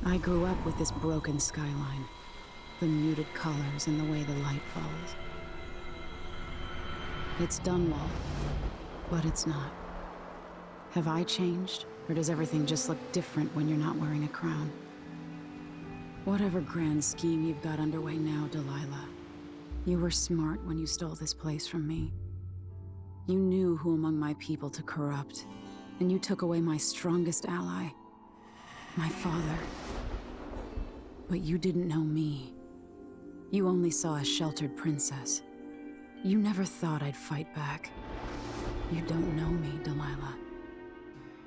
I grew up with this broken skyline. The muted colors and the way the light falls. It's Dunwall, but it's not. Have I changed, or does everything just look different when you're not wearing a crown? Whatever grand scheme you've got underway now, Delilah, you were smart when you stole this place from me. You knew who among my people to corrupt, and you took away my strongest ally, my father. But you didn't know me. You only saw a sheltered princess. You never thought I'd fight back. You don't know me, Delilah,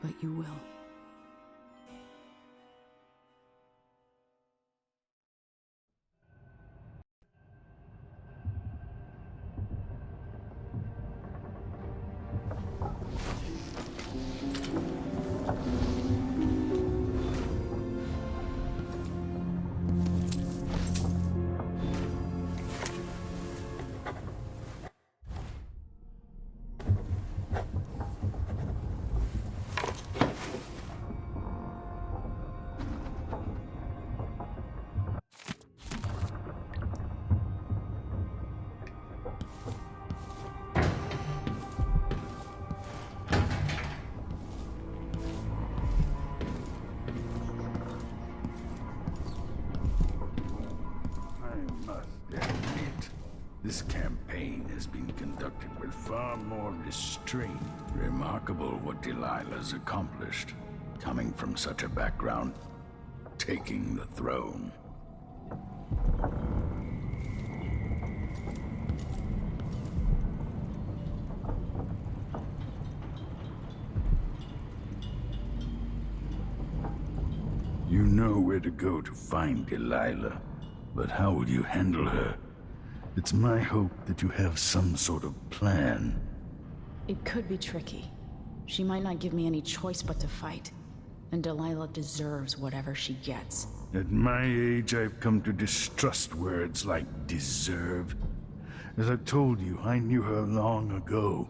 but you will. This campaign has been conducted with far more restraint. Remarkable what Delilah's accomplished. Coming from such a background, taking the throne. You know where to go to find Delilah, but how will you handle her? It's my hope that you have some sort of plan. It could be tricky. She might not give me any choice but to fight. And Delilah deserves whatever she gets. At my age, I've come to distrust words like deserve. As I've told you, I knew her long ago.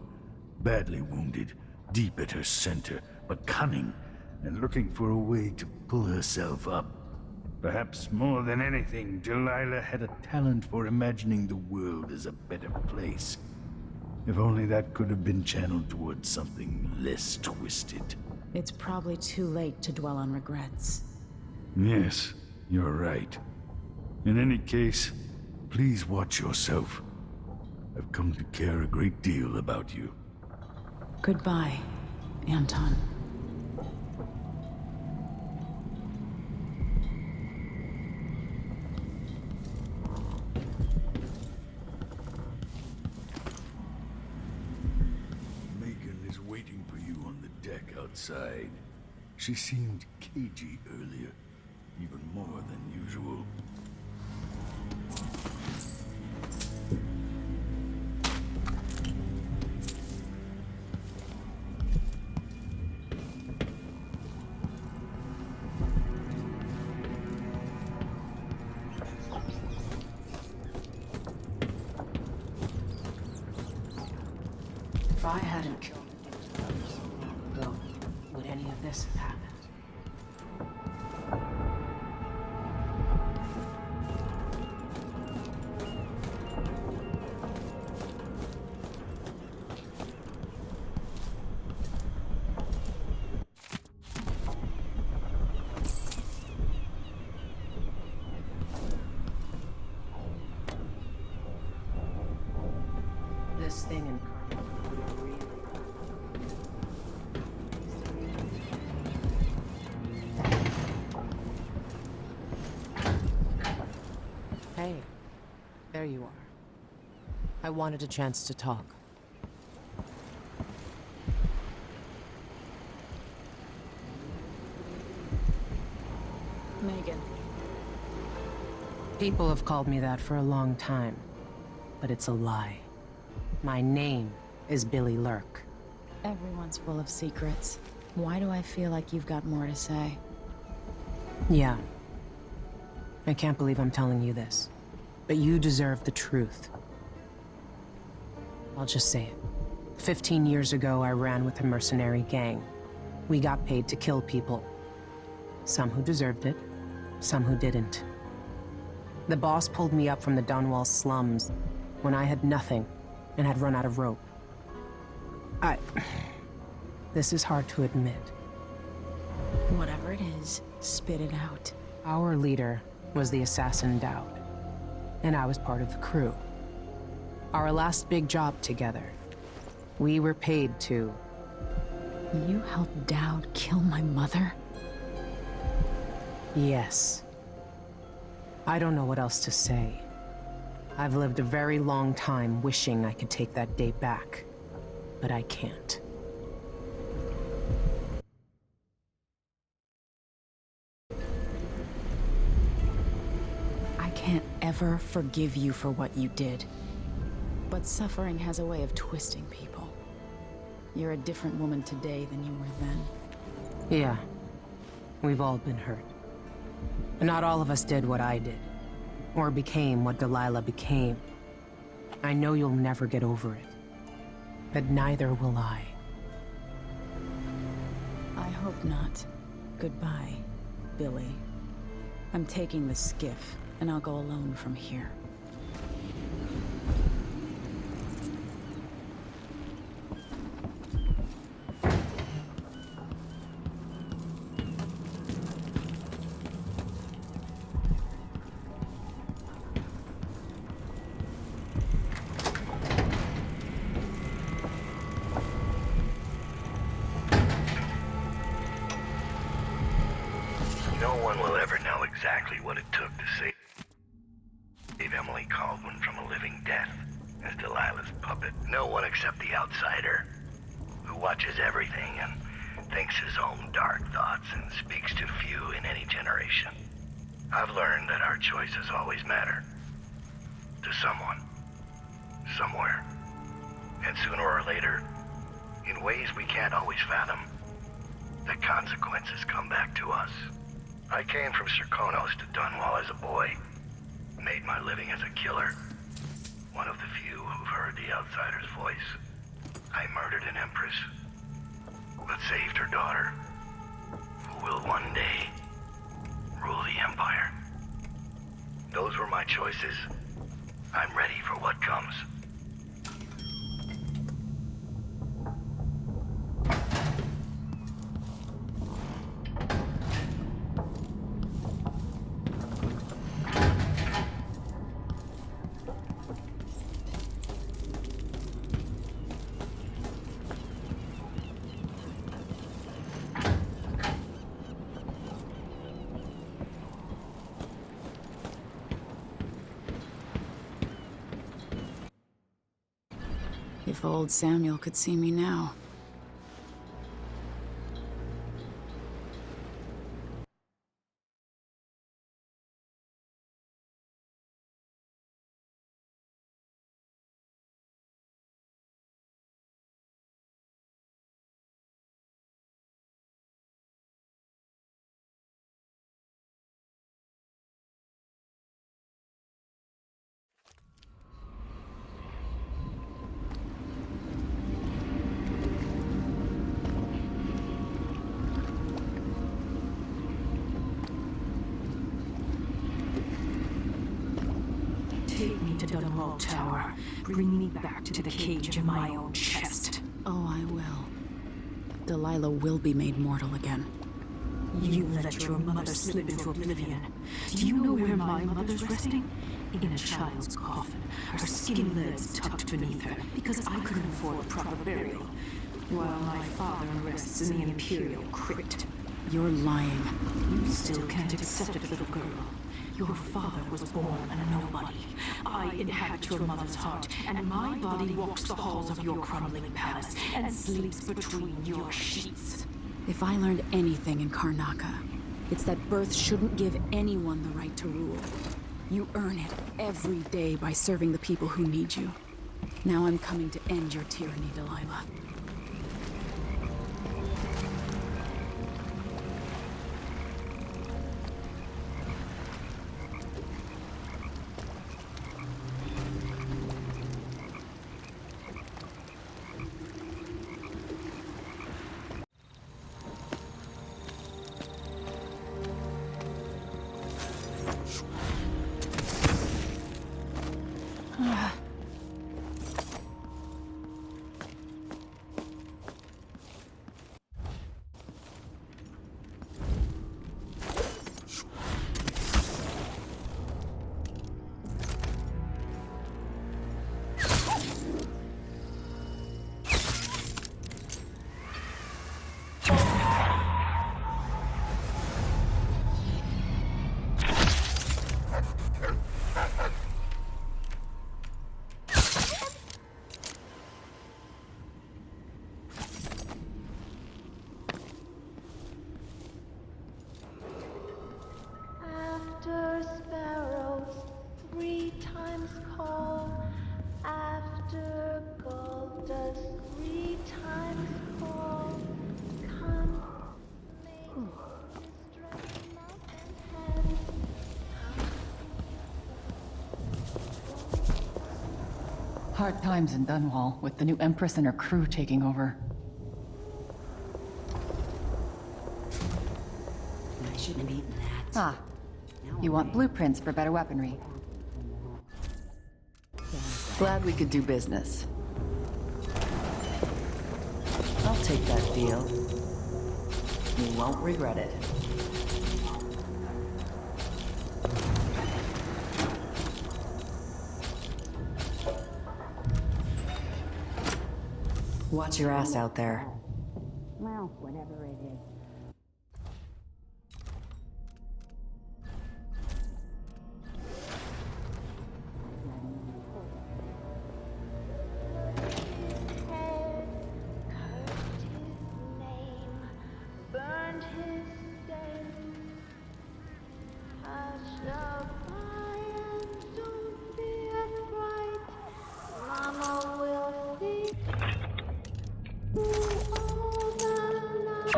Badly wounded, deep at her center, but cunning, and looking for a way to pull herself up. Perhaps more than anything, Delilah had a talent for imagining the world as a better place. If only that could have been channeled towards something less twisted. It's probably too late to dwell on regrets. Yes, you're right. In any case, please watch yourself. I've come to care a great deal about you. Goodbye, Anton. Waiting for you on the deck outside. She seemed cagey earlier, even more than usual. If I hadn't killed would any of this have happened? This thing in Hey, there you are. I wanted a chance to talk. Megan. People have called me that for a long time, but it's a lie. My name is Billy Lurk. Everyone's full of secrets. Why do I feel like you've got more to say? Yeah. I can't believe I'm telling you this, but you deserve the truth. I'll just say it. 15 years ago, I ran with a mercenary gang. We got paid to kill people. Some who deserved it, some who didn't. The boss pulled me up from the Dunwall slums when I had nothing and had run out of rope. This is hard to admit. Whatever it is, spit it out. Our leader was the assassin Dowd, and I was part of the crew. Our last big job together. We were paid to... You helped Dowd kill my mother? Yes. I don't know what else to say. I've lived a very long time wishing I could take that day back, but I can't. I can't ever forgive you for what you did. But suffering has a way of twisting people. You're a different woman today than you were then. Yeah. We've all been hurt. But not all of us did what I did. Or became what Delilah became. I know you'll never get over it. But neither will I. I hope not. Goodbye, Billy. I'm taking the skiff, and I'll go alone from here. No one will ever know exactly what it took to save Emily Caldwin from a living death as Delilah's puppet. No one except the outsider, who watches everything and thinks his own dark thoughts and speaks to few in any generation. I've learned that our choices always matter. To someone. Somewhere. And sooner or later, in ways we can't always fathom, the consequences come back to us. I came from Serkonos to Dunwall as a boy. Made my living as a killer. One of the few who've heard the outsider's voice. I murdered an Empress, but saved her daughter, who will one day rule the Empire. Those were my choices. I'm ready for what comes. If old Samuel could see me now. Take me to Dunwall Tower. Bring me back to the cage of my own chest. Oh, I will. Delilah will be made mortal again. You let your mother slip into oblivion. Do you know where my mother's resting? In a child's coffin, her skinny legs tucked beneath her, because I couldn't afford proper burial, while my father rests in the Imperial crypt. You're lying. You still can't accept it, little girl. Your father was born a nobody. I inhabit your mother's heart, and my body walks the halls of your crumbling palace and sleeps between your sheets. If I learned anything in Karnaca, it's that birth shouldn't give anyone the right to rule. You earn it every day by serving the people who need you. Now I'm coming to end your tyranny, Delilah. After sparrows 3 times call, after gold dust 3 times fall, come, make distress mountain head. Hard times in Dunwall, with the new Empress and her crew taking over. I shouldn't have eaten that. Ah, you want blueprints for better weaponry. Glad we could do business. I'll take that deal. You won't regret it. Watch your ass out there. Well, whatever it is. Head, cursed his name, burned his stain. Hush up high and don't be afraid. Mama will see you all the night.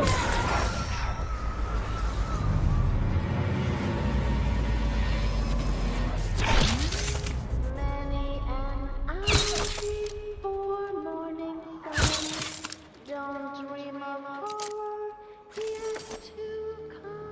Many an hour before morning sun. Don't dream of horror yet to come.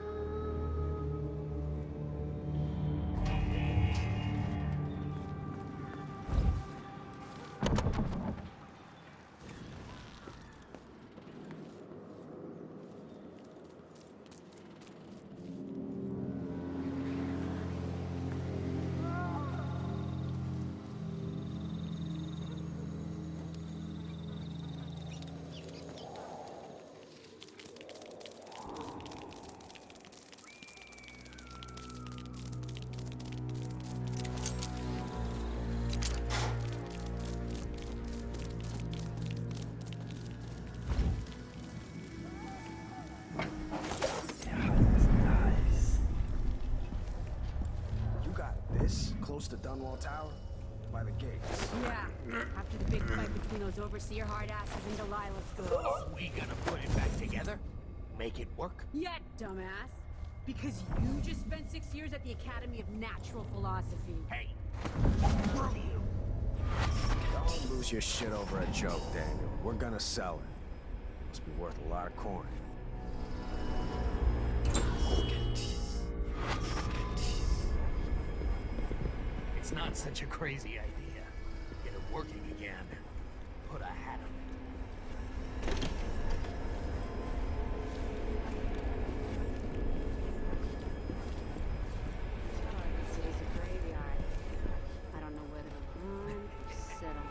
You got this close to Dunwall Tower? By the gates. Yeah, after the big fight between those overseer hard asses and Delilah's girls. Are we gonna put it back together? Make it work? Yeah, dumbass. Because you just spent 6 years at the Academy of Natural Philosophy. Hey, screw you. Don't lose your shit over a joke, Daniel. We're gonna sell it. Must be worth a lot of coin. It's not such a crazy idea. Get it working again. Put a hat on it. This is a graveyard. I don't know whether to run or sit on it.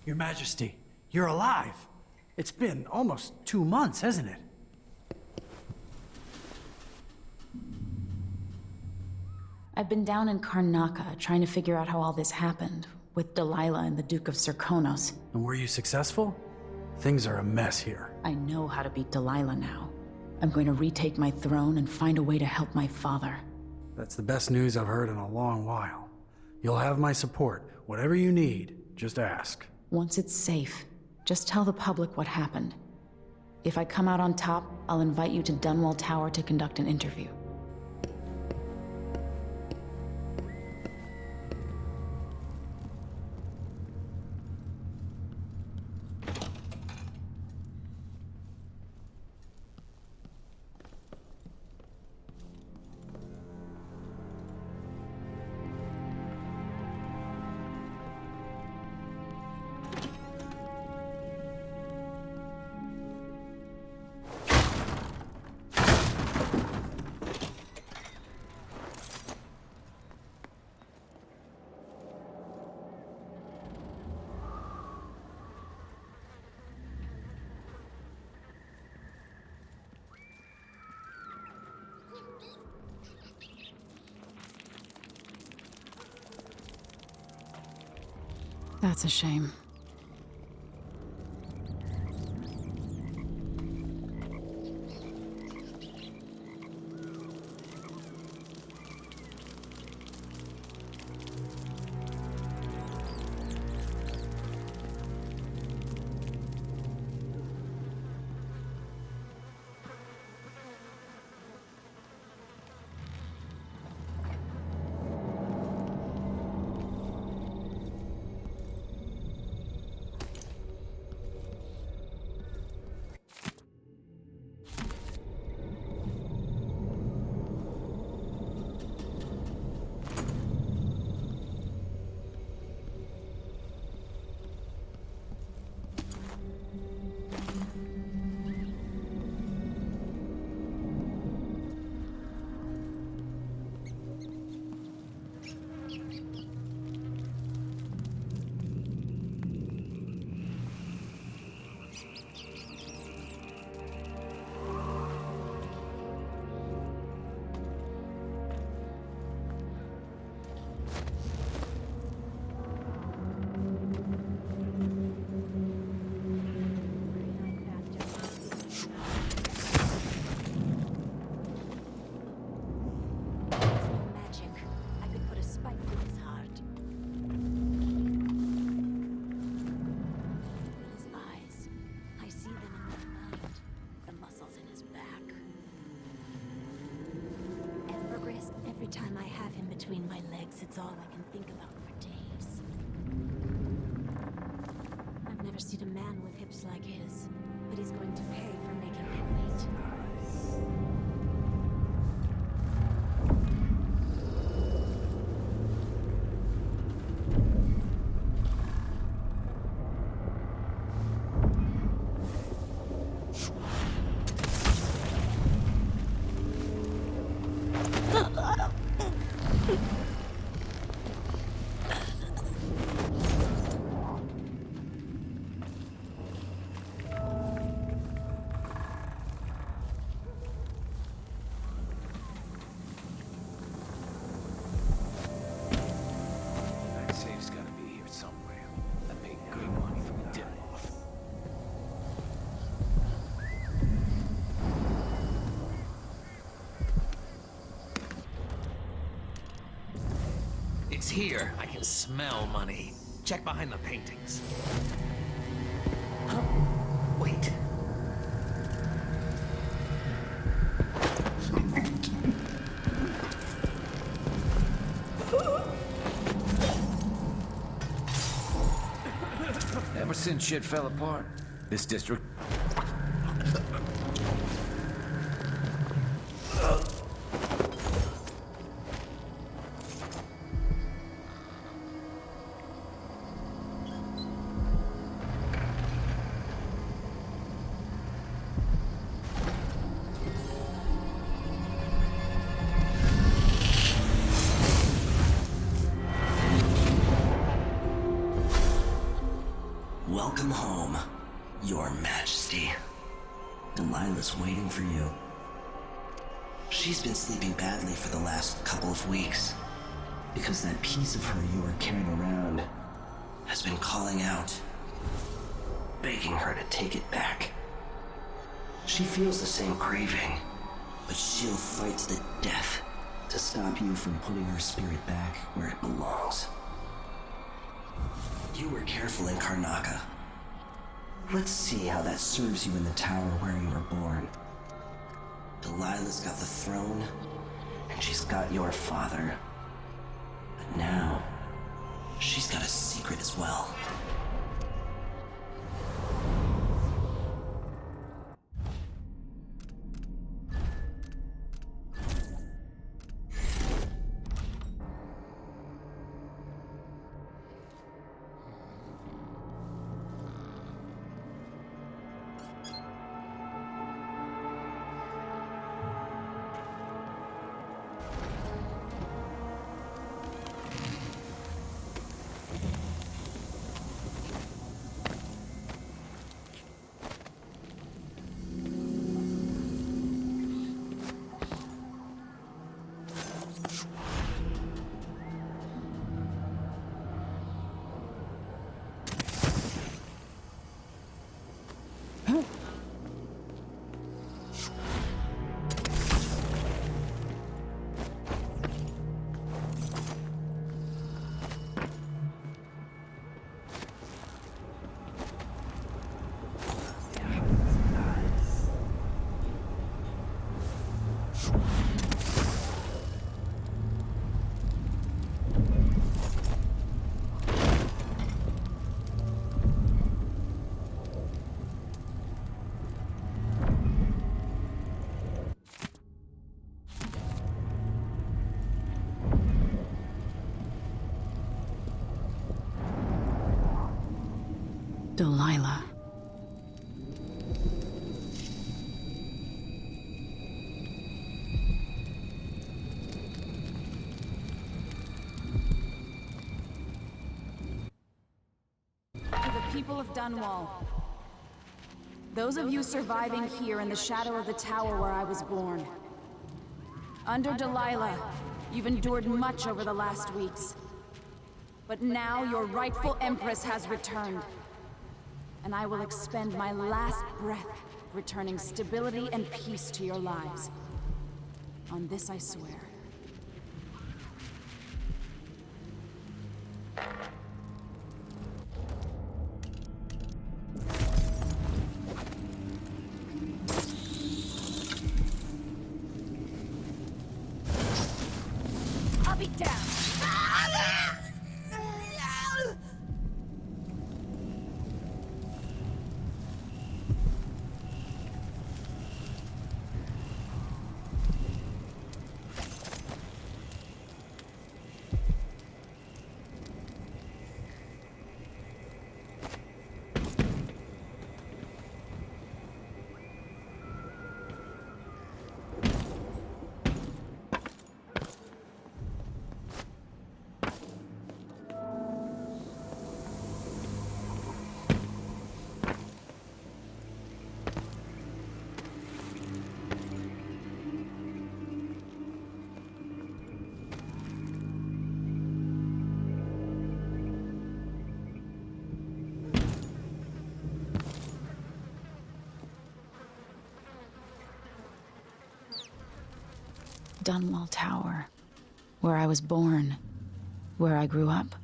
Your Majesty, you're alive. It's been almost 2 months, hasn't it? I've been down in Karnaca trying to figure out how all this happened, with Delilah and the Duke of Serkonos. And were you successful? Things are a mess here. I know how to beat Delilah now. I'm going to retake my throne and find a way to help my father. That's the best news I've heard in a long while. You'll have my support. Whatever you need, just ask. Once it's safe, just tell the public what happened. If I come out on top, I'll invite you to Dunwall Tower to conduct an interview. That's a shame. Between my legs, it's all I can think about for days. I've never seen a man with hips like his, but he's going to pay for making me wait. It's here. I can smell money. Check behind the paintings. Huh? Wait. Ever since shit fell apart, this district... Welcome home, Your Majesty. Delilah's waiting for you. She's been sleeping badly for the last couple of weeks, because that piece of her you were carrying around has been calling out, begging her to take it back. She feels the same craving, but she'll fight to the death to stop you from putting her spirit back where it belongs. You were careful in Karnaca. Let's see how that serves you in the tower where you were born. Delilah's got the throne, and she's got your father. But now, she's got a secret as well. Delilah. To the people of Dunwall. Those of you surviving here in the shadow of the tower where I was born. Under Delilah, you've endured much over the last weeks. But now your rightful Empress has returned. And I will expend my last breath, returning stability and peace to your lives. On this I swear. I'll be down. Dunwall Tower, where I was born, where I grew up.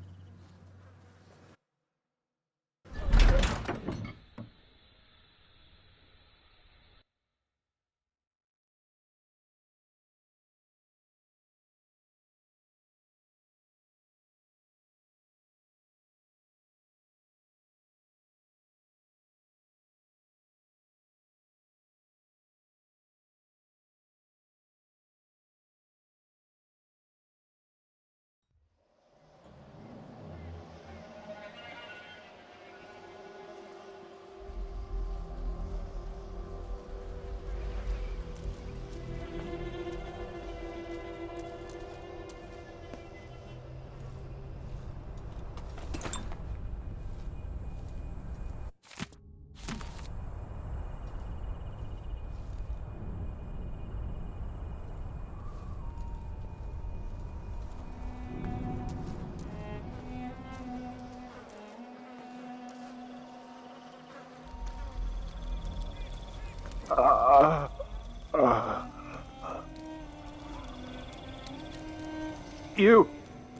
You!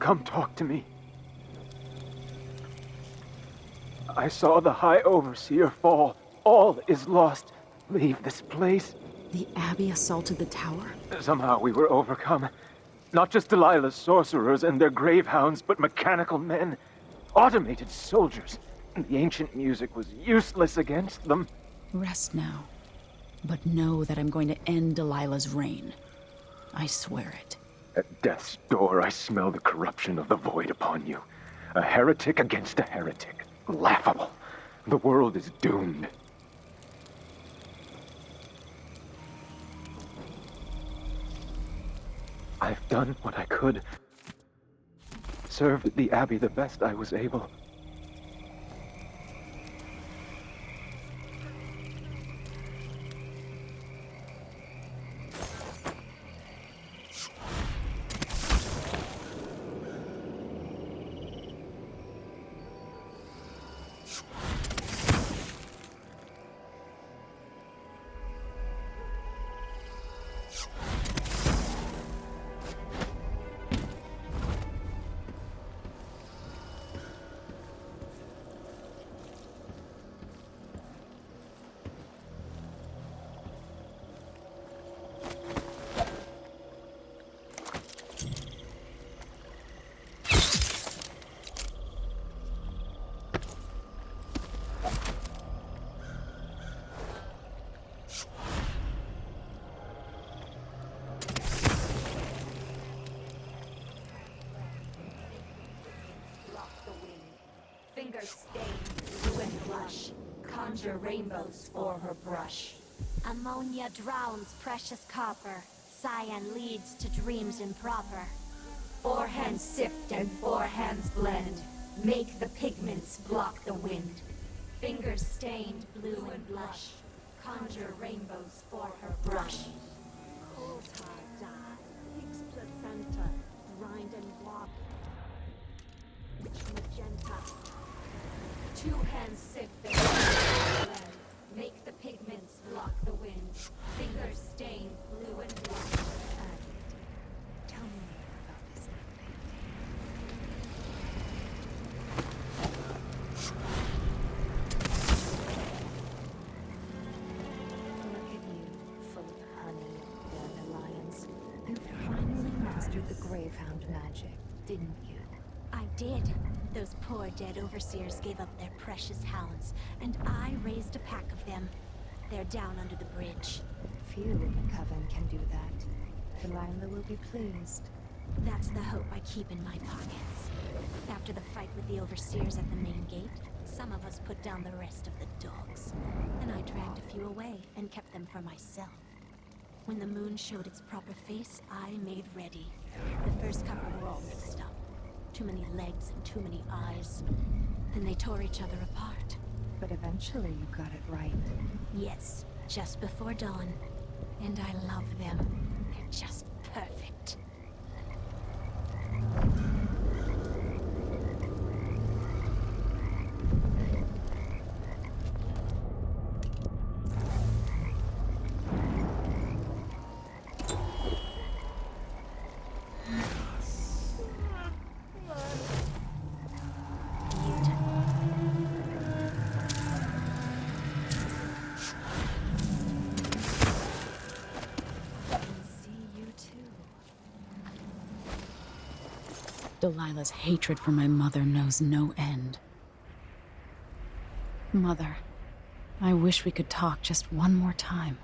Come talk to me. I saw the High Overseer fall. All is lost. Leave this place. The Abbey assaulted the tower? Somehow we were overcome. Not just Delilah's sorcerers and their gravehounds, but mechanical men. Automated soldiers. The ancient music was useless against them. Rest now. But know that I'm going to end Delilah's reign. I swear it. At death's door, I smell the corruption of the void upon you. A heretic against a heretic. Laughable. The world is doomed. I've done what I could. Served the Abbey the best I was able. Fingers stained, blue and blush. Conjure rainbows for her brush. Ammonia drowns precious copper. Cyan leads to dreams improper. Four hands sift and four hands blend. Make the pigments block the wind. Fingers stained, blue and blush. Conjure rainbows for her brush. Coal tar dye, pig's placenta, grind and walk. Magenta. Two hands sift and four hands blend. Make the pigments block the wind. Fingers stained, blue and blush. Tell me about this Look at you, full of honey and dandelions. You finally mastered the Gravehound magic, didn't you? I did. Those poor dead overseers gave up their precious hounds, and I raised a pack of them. They're down under the bridge. Few in the Coven can do that. Delilah will be pleased. That's the hope I keep in my pockets. After the fight with the overseers at the main gate, some of us put down the rest of the dogs. And I dragged a few away and kept them for myself. When the moon showed its proper face, I made ready. The first couple were all mixed up. Too many legs and too many eyes. Then they tore each other apart. But eventually you got it right. Yes, just before dawn. And I love them. They're just perfect. Delilah's hatred for my mother knows no end. Mother, I wish we could talk just one more time.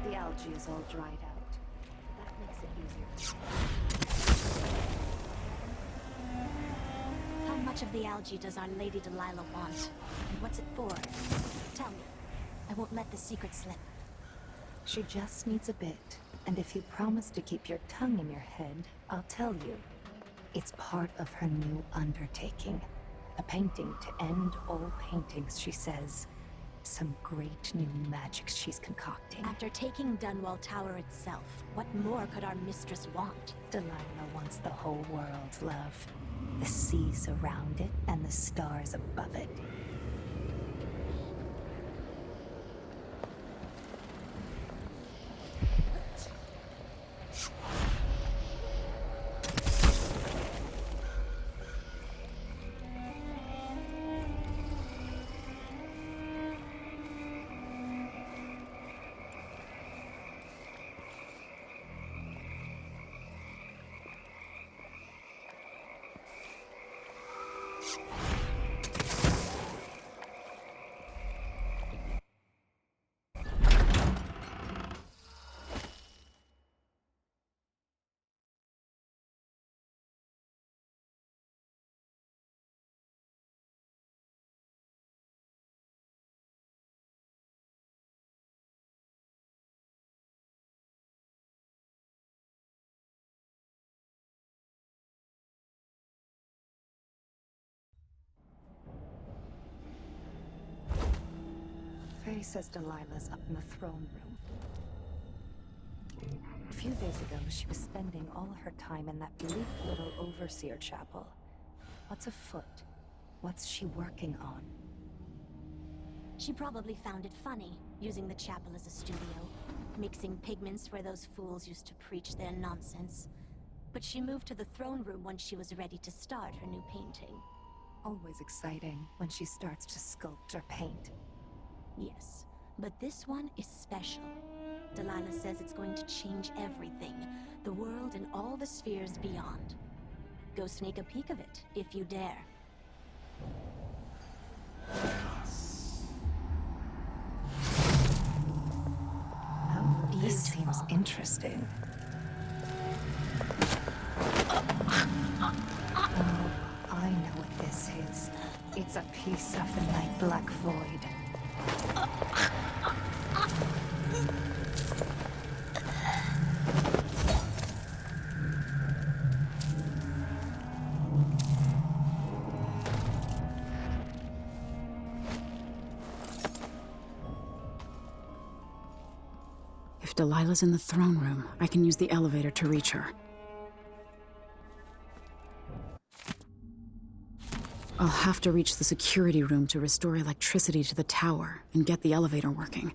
The algae is all dried out. That makes it easier. How much of the algae does our Lady Delilah want? And what's it for? Tell me. I won't let the secret slip. She just needs a bit. And if you promise to keep your tongue in your head, I'll tell you. It's part of her new undertaking. A painting to end all paintings, she says. Some great new magic she's concocting. After taking Dunwall Tower itself, what more could our mistress want? Delilah wants the whole world, love. The seas around it and the stars above it. Faye says Delilah's up in the throne room. A few days ago, she was spending all her time in that bleak little overseer chapel. What's afoot? What's she working on? She probably found it funny, using the chapel as a studio, mixing pigments where those fools used to preach their nonsense. But she moved to the throne room when she was ready to start her new painting. Always exciting when she starts to sculpt or paint. Yes, but this one is special. Delilah says it's going to change everything, the world and all the spheres beyond. Go sneak a peek of it, if you dare. This seems interesting. Oh, I know what this is. It's a piece of the night black void. If Delilah's in the throne room, I can use the elevator to reach her. I'll have to reach the security room to restore electricity to the tower and get the elevator working.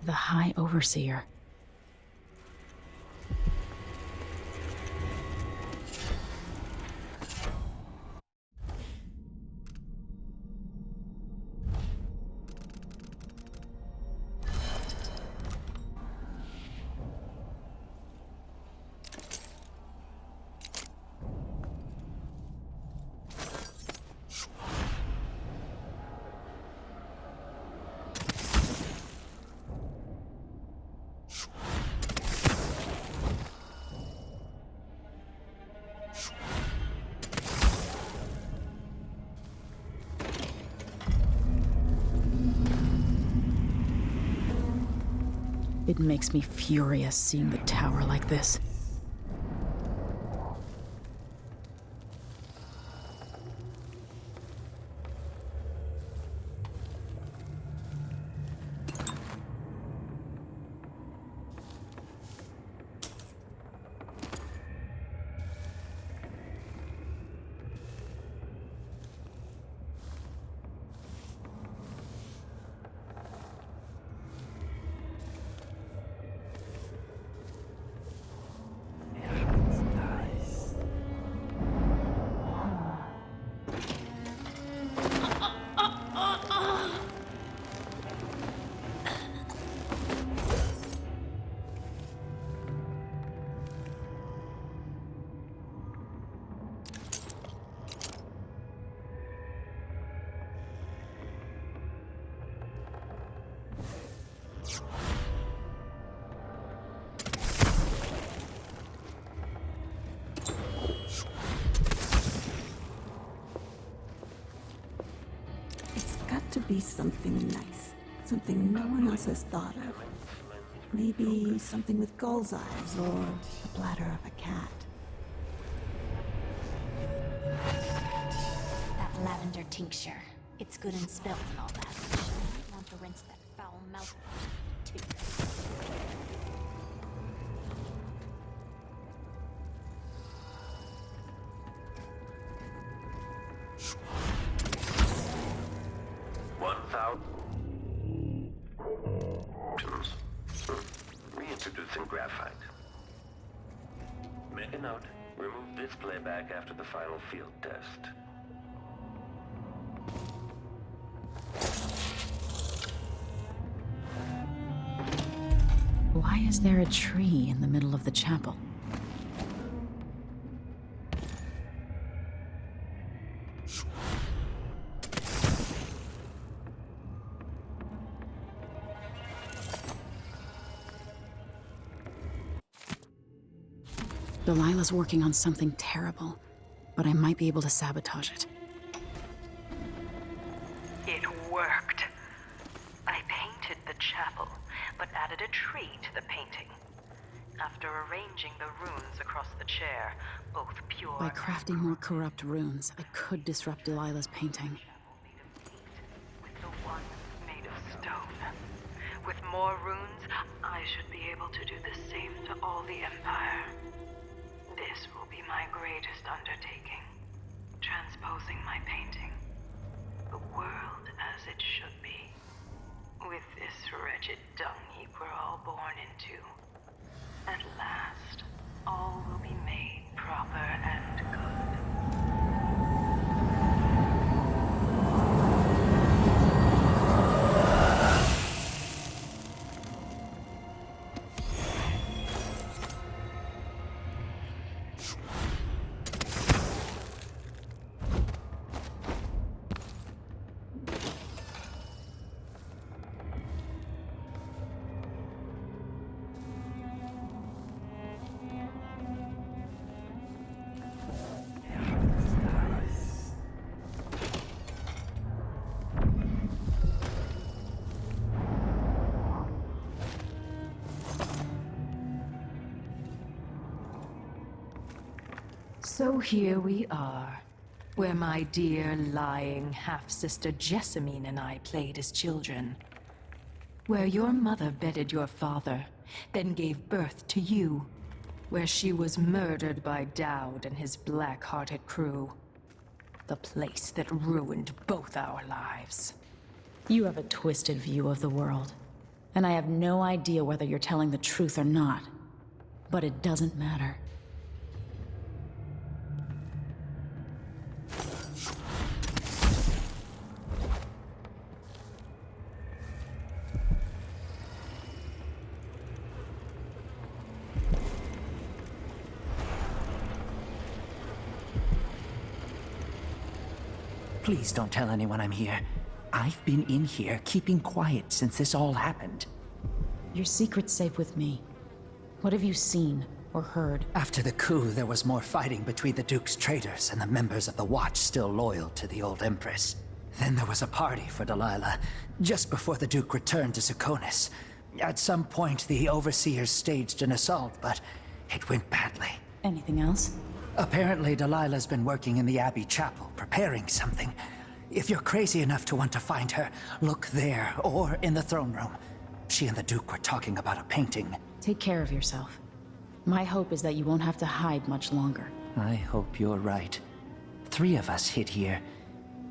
The High Overseer. It makes me furious seeing the tower like this. be something nice. Something no one else has thought of. Maybe something with gull's eyes or the bladder of a cat. That lavender tincture. It's good in spells and all that. You might want to rinse that foul mouth too. Reintroducing graphite. Make a note. Remove this playback after the final field test. Why is there a tree in the middle of the chapel? Delilah's working on something terrible, but I might be able to sabotage it. It worked. I painted the chapel, but added a tree to the painting. After arranging the runes across the chair, both pure... By crafting more corrupt runes, I could disrupt Delilah's painting. With the one made of stone. With more runes, I should be able to do the same to all the Empire. This will be my greatest undertaking. Transposing my painting. The world as it should be. With this wretched dung heap we're all born into. At last, all will be made proper and good. So here we are, where my dear lying half-sister Jessamine and I played as children. Where your mother bedded your father, then gave birth to you. Where she was murdered by Dowd and his black-hearted crew. The place that ruined both our lives. You have a twisted view of the world, and I have no idea whether you're telling the truth or not. But it doesn't matter. Please don't tell anyone I'm here. I've been in here, keeping quiet since this all happened. Your secret's safe with me. What have you seen or heard? After the coup, there was more fighting between the Duke's traitors and the members of the Watch still loyal to the old Empress. Then there was a party for Delilah, just before the Duke returned to Sukonis. At some point, the Overseers staged an assault, but it went badly. Anything else? Apparently, Delilah's been working in the Abbey Chapel, preparing something. If you're crazy enough to want to find her, look there, or in the throne room. She and the Duke were talking about a painting. Take care of yourself. My hope is that you won't have to hide much longer. I hope you're right. 3 of us hid here.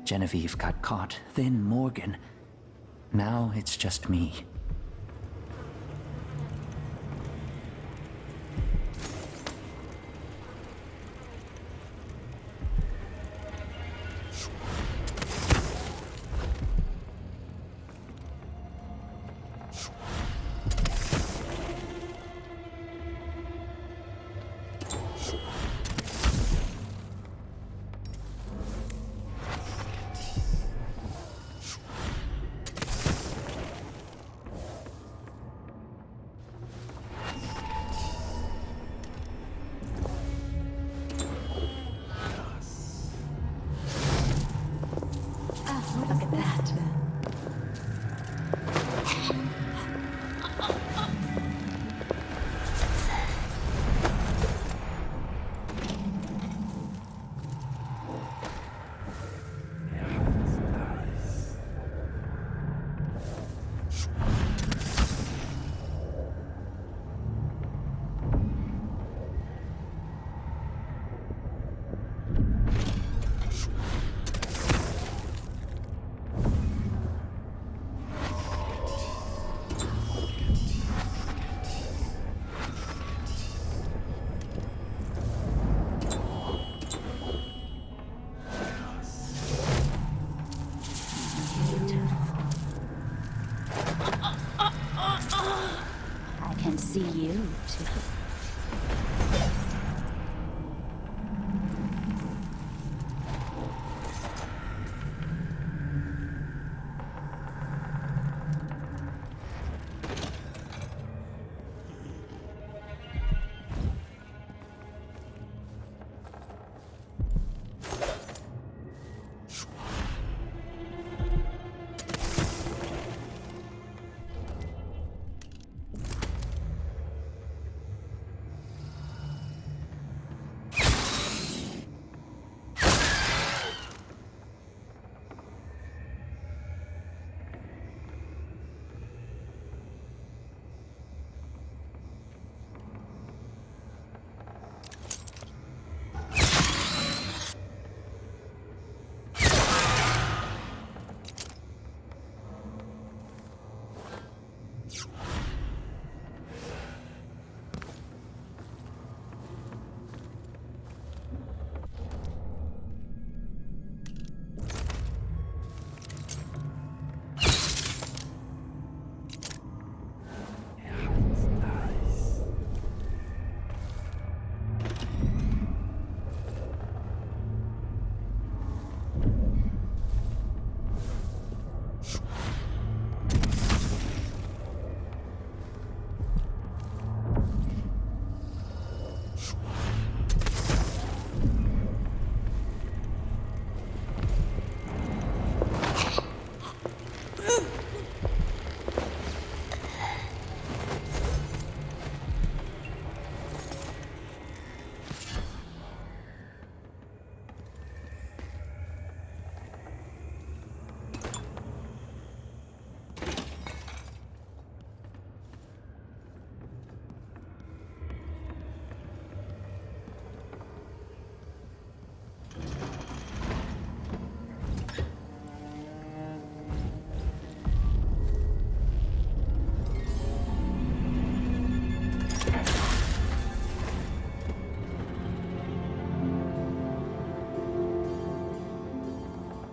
Genevieve got caught, then Morgan. Now it's just me. Look at that. see you, too.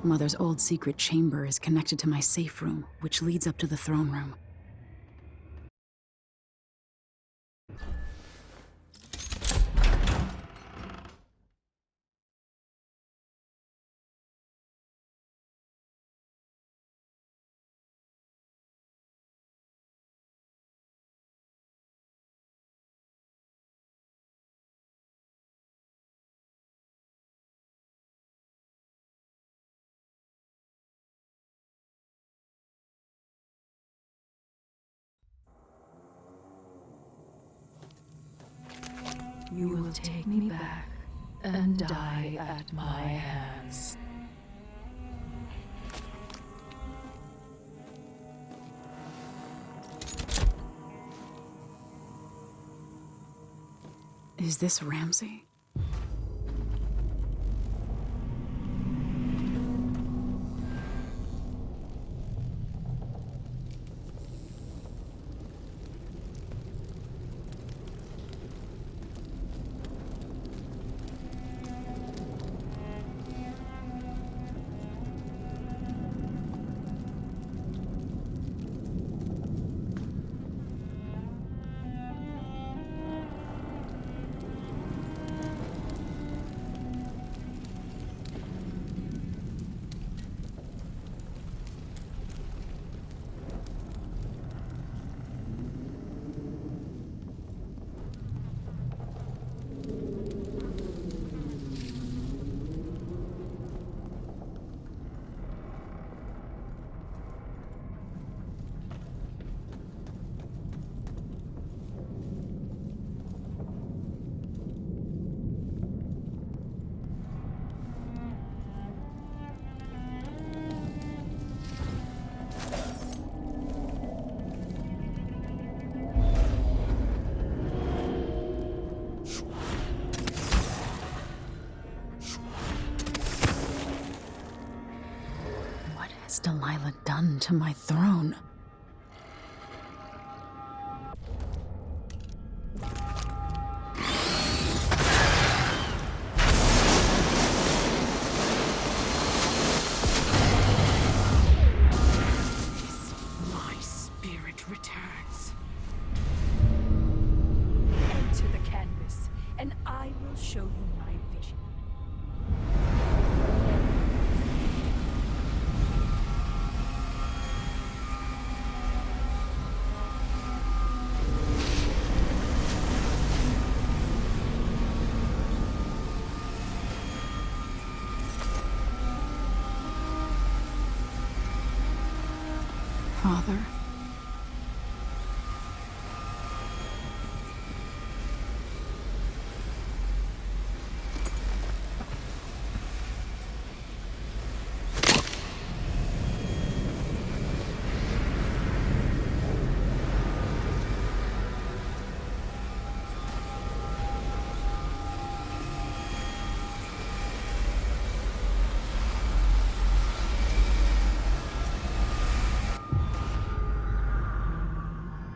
Mother's old secret chamber is connected to my safe room, which leads up to the throne room. You will take me back and die at my hands. Is this Ramsey? What has Delilah done to my throne? My spirit returns. Father.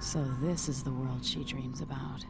So this is the world she dreams about.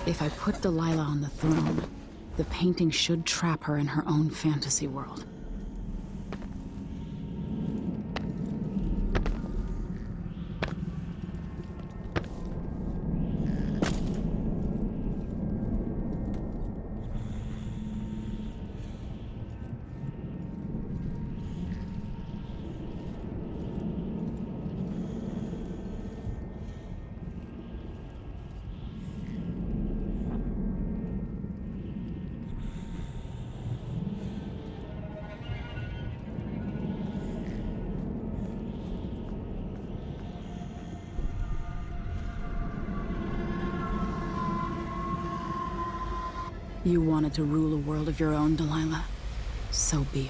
If I put Delilah on the throne, the painting should trap her in her own fantasy world. You wanted to rule a world of your own, Delilah. So be it.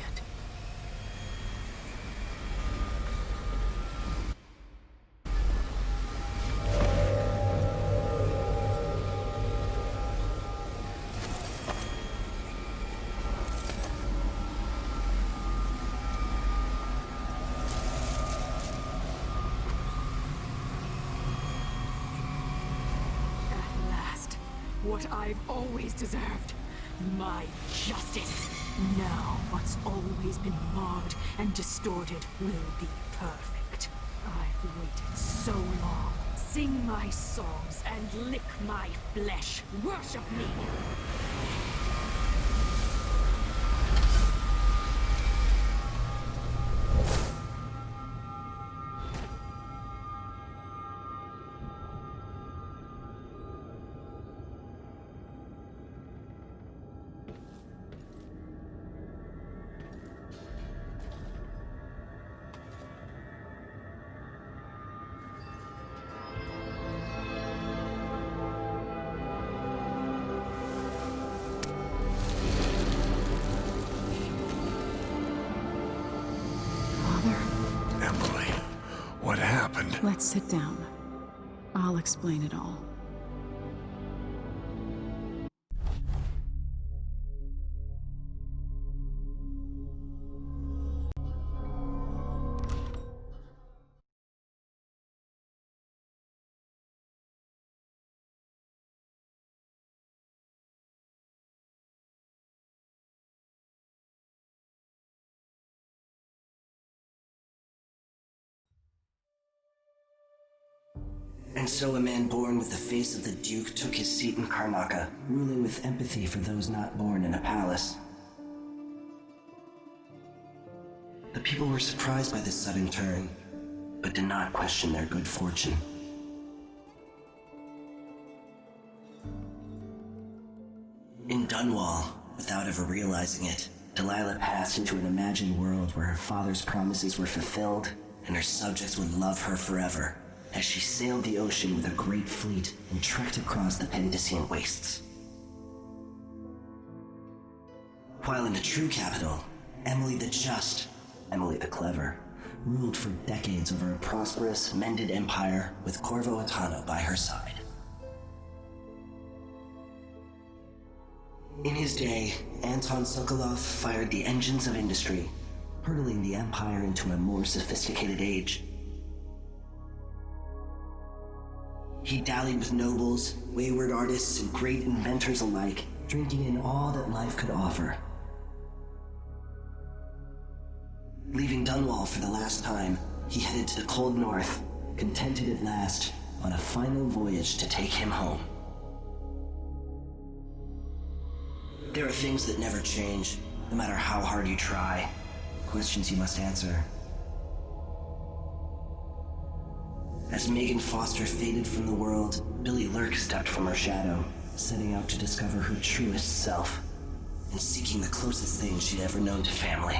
What I've always deserved. My justice. Now what's always been marred and distorted will be perfect. I've waited so long. Sing my songs and lick my flesh. Worship me. What happened? Let's sit down. I'll explain it all. And so a man born with the face of the Duke took his seat in Karnaca, ruling with empathy for those not born in a palace. The people were surprised by this sudden turn, but did not question their good fortune. In Dunwall, without ever realizing it, Delilah passed into an imagined world where her father's promises were fulfilled and her subjects would love her forever, as she sailed the ocean with a great fleet and trekked across the Pendician wastes. While in the true capital, Emily the Just, Emily the Clever, ruled for decades over a prosperous, mended empire with Corvo Attano by her side. In his day, Anton Sokolov fired the engines of industry, hurtling the empire into a more sophisticated age. He dallied with nobles, wayward artists, and great inventors alike, drinking in all that life could offer. Leaving Dunwall for the last time, he headed to the cold north, contented at last, on a final voyage to take him home. There are things that never change, no matter how hard you try. Questions you must answer. As Megan Foster faded from the world, Billy Lurk stepped from her shadow, setting out to discover her truest self, and seeking the closest thing she'd ever known to family.